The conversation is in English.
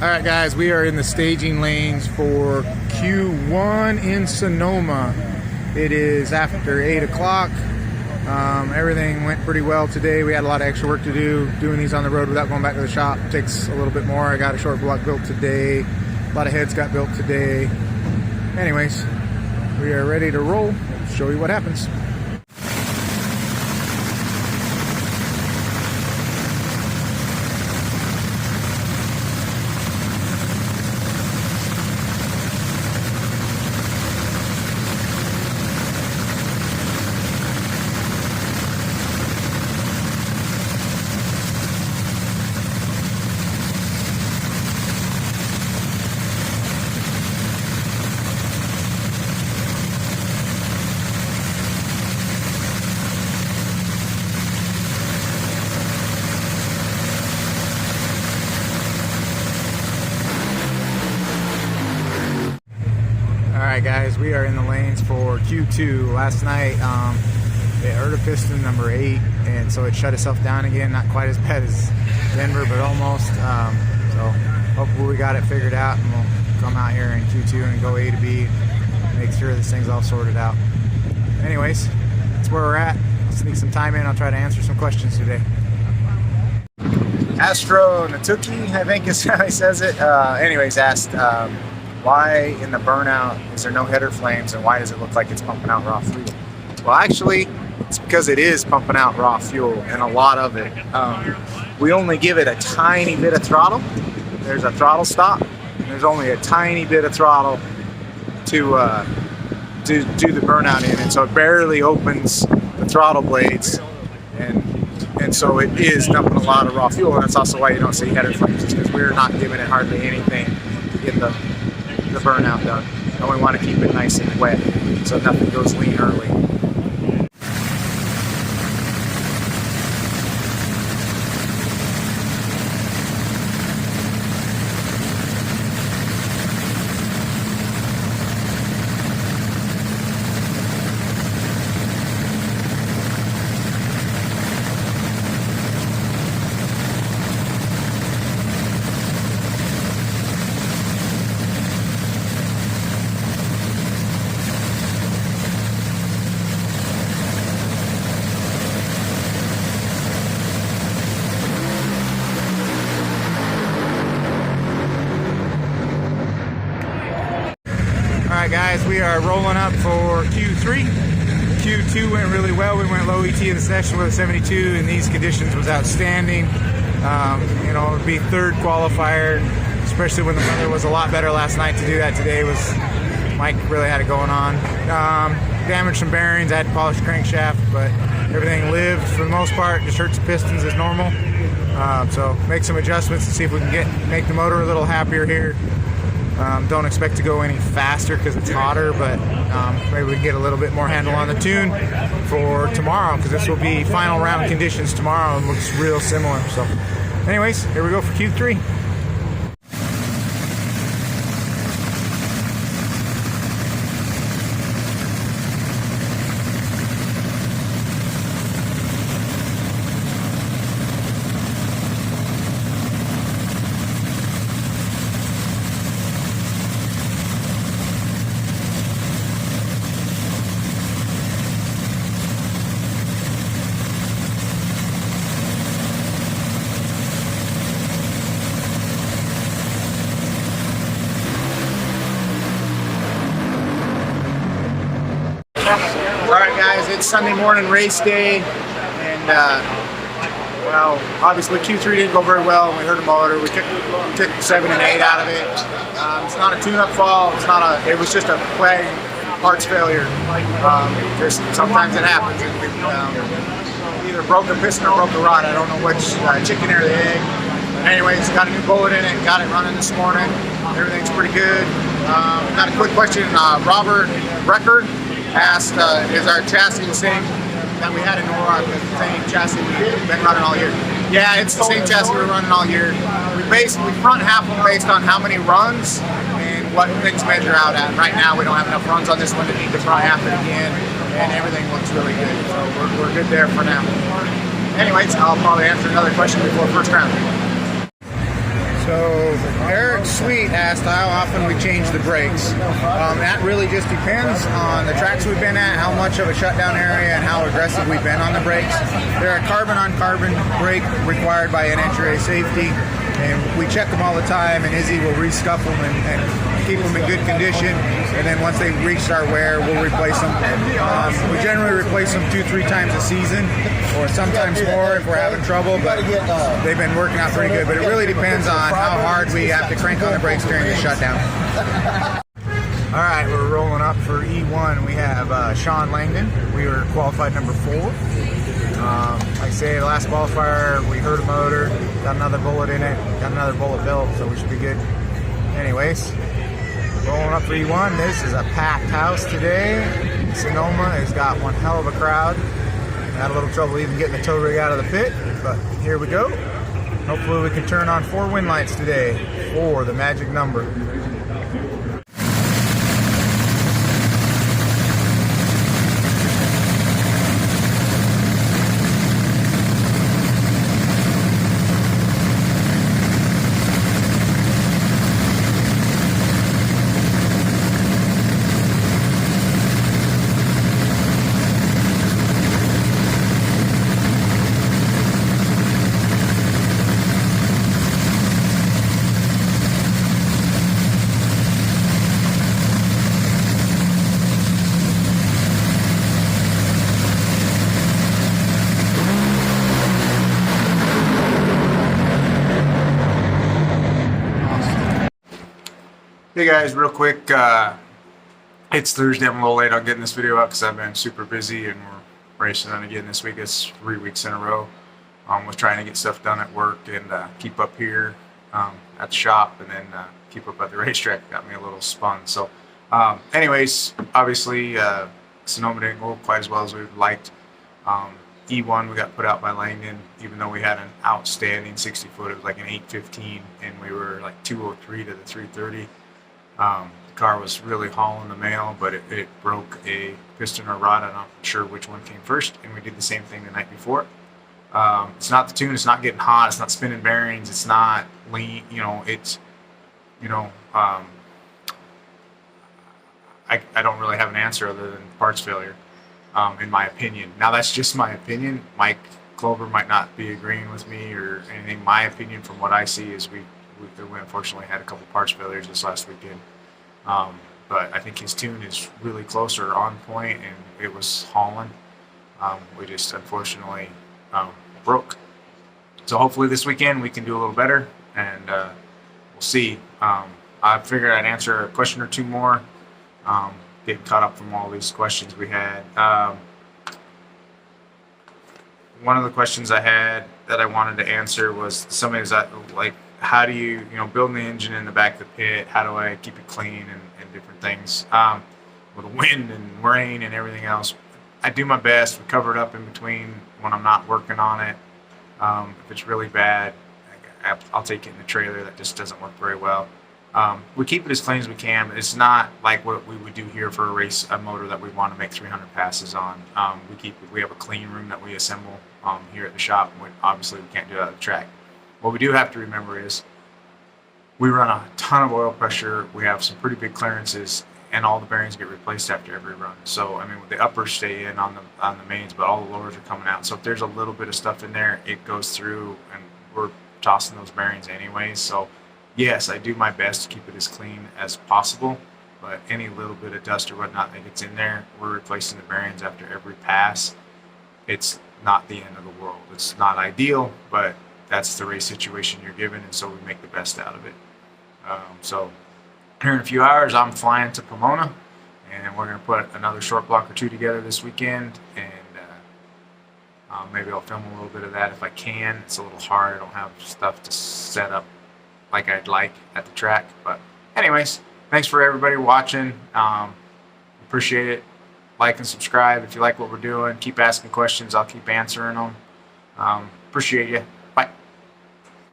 Alright guys, we are in the staging lanes for Q1 in Sonoma. It is after 8 o'clock. Everything went pretty well today. We had a lot of extra work to do. Doing these on the road without going back to the shop takes a little bit more. I got a short block built today. A lot of heads got built today. Anyways, we are ready to roll. I'll show you what happens. Alright guys, we are in the lanes for Q2. Last night it hurt a piston number 8, and so it shut itself down again. Not quite as bad as Denver, but almost. So hopefully we got it figured out, and we'll come out here in Q2 and go A to B, make sure this thing's all sorted out. Anyways, that's where we're at. I'll sneak some time in. I'll try to answer some questions today. Astro Natuki, I think is how he says it. Anyways, asked why in the burnout is there no header flames, and why does it look like it's pumping out raw fuel? Well, actually, it's because it is pumping out raw fuel, and a lot of it. We only give it a tiny bit of throttle. There's a throttle stop, and there's only a tiny bit of throttle to do the burnout in, and so it barely opens the throttle blades, and so it is dumping a lot of raw fuel, and that's also why you don't see header flames, because we're not giving it hardly anything to get the burnout done. And we want to keep it nice and wet so nothing goes lean early. Alright guys, we are rolling up for Q3. Q2 went really well. We went low ET in the session with a 72, and these conditions was outstanding. You know, it would be third qualifier, especially when the weather was a lot better last night. To do that today was, Mike really had it going on. Damaged some bearings, I had to polish the crankshaft, but everything lived for the most part. Just hurt the pistons as normal. So make some adjustments and see if we can make the motor a little happier here. Don't expect to go any faster because it's hotter, but maybe we can get a little bit more handle on the tune for tomorrow, because this will be final round conditions tomorrow and looks real similar. So anyways, here we go for Q3. Alright guys, it's Sunday morning race day, and well, obviously Q3 didn't go very well. We heard a motor, we took 7 and 8 out of it. It's not a tune-up fault, it was just a plain parts failure. Sometimes it happens, and we either broke a piston or broke a rod. I don't know which, chicken or the egg. Anyways, got a new bullet in it, got it running this morning. Everything's pretty good. Got a quick question. Robert Record asked, is our chassis the same that we had in Nora, the same chassis we've been running all year? Yeah, it's the same chassis we're running all year. We front half them based on how many runs and what things measure out at. Right now we don't have enough runs on this one to need to front half it again, and everything looks really good. So we're good there for now. Anyways, I'll probably answer another question before first round. So Eric Sweet asked how often we change the brakes. That really just depends on the tracks we've been at, how much of a shutdown area, and how aggressive we've been on the brakes. They're a carbon-on-carbon brake required by NHRA safety, and we check them all the time, and Izzy will rescuff them and keep them in good condition, and then once they reach our wear, we'll replace them. We generally replace them 2-3 times a season, or sometimes more if we're having trouble, but they've been working out pretty good. But it really depends on how hard we have to crank on the brakes during the shutdown. All right, we're rolling up for E1. We have Sean Langdon. We were qualified number 4. Like I say, the last qualifier, we hurt a motor, got another bullet in it, got another bullet built, so we should be good. Anyways, rolling up for E1. This is a packed house today. Sonoma has got one hell of a crowd. Had a little trouble even getting the tow rig out of the pit, but here we go. Hopefully we can turn on 4 wind lights today. 4, the magic number. Hey guys, real quick, it's Thursday. I'm a little late on getting this video out because I've been super busy and we're racing on again this week. It's 3 weeks in a row. Was trying to get stuff done at work and keep up here at the shop, and then keep up at the racetrack. Got me a little spun. So anyways, obviously Sonoma didn't go quite as well as we would liked. E1 we got put out by Langdon, even though we had an outstanding 60 foot. It was like an 815 and we were like 203 to the 330. The car was really hauling the mail, but it broke a piston or rod. I'm not sure which one came first, and we did the same thing the night before. It's not the tune, it's not getting hot, it's not spinning bearings, it's not lean, it's, I don't really have an answer other than parts failure, in my opinion. Now that's just my opinion. Mike Clover might not be agreeing with me or anything. My opinion from what I see is we unfortunately had a couple parts failures this last weekend. But I think his tune is really close or on point, and it was hauling. We just unfortunately broke. So hopefully this weekend we can do a little better, and we'll see. I figured I'd answer a question or two more, getting caught up from all these questions we had. One of the questions I had that I wanted to answer was somebody's like, how do you, building the engine in the back of the pit, how do I keep it clean and different things, with the wind and rain and everything else. I do my best. We cover it up in between when I'm not working on it. If it's really bad, I'll take it in the trailer. That just doesn't work very well. We keep it as clean as we can, but it's not like what we would do here for a motor that we want to make 300 passes on. We have a clean room that we assemble here at the shop. Obviously we can't do that at the track. What we do have to remember is we run a ton of oil pressure. We have some pretty big clearances, and all the bearings get replaced after every run. So I mean, the uppers stay in on the mains, but all the lowers are coming out. So if there's a little bit of stuff in there, it goes through, and we're tossing those bearings anyways. So yes, I do my best to keep it as clean as possible, but any little bit of dust or whatnot that gets in there, we're replacing the bearings after every pass. It's not the end of the world. It's not ideal, but that's the race situation you're given, and so we make the best out of it. So here in a few hours, I'm flying to Pomona, and we're going to put another short block or 2 together this weekend, and maybe I'll film a little bit of that if I can. It's a little hard. I don't have stuff to set up like I'd like at the track. But anyways, thanks for everybody watching. Appreciate it. Like and subscribe if you like what we're doing. Keep asking questions. I'll keep answering them. Appreciate you.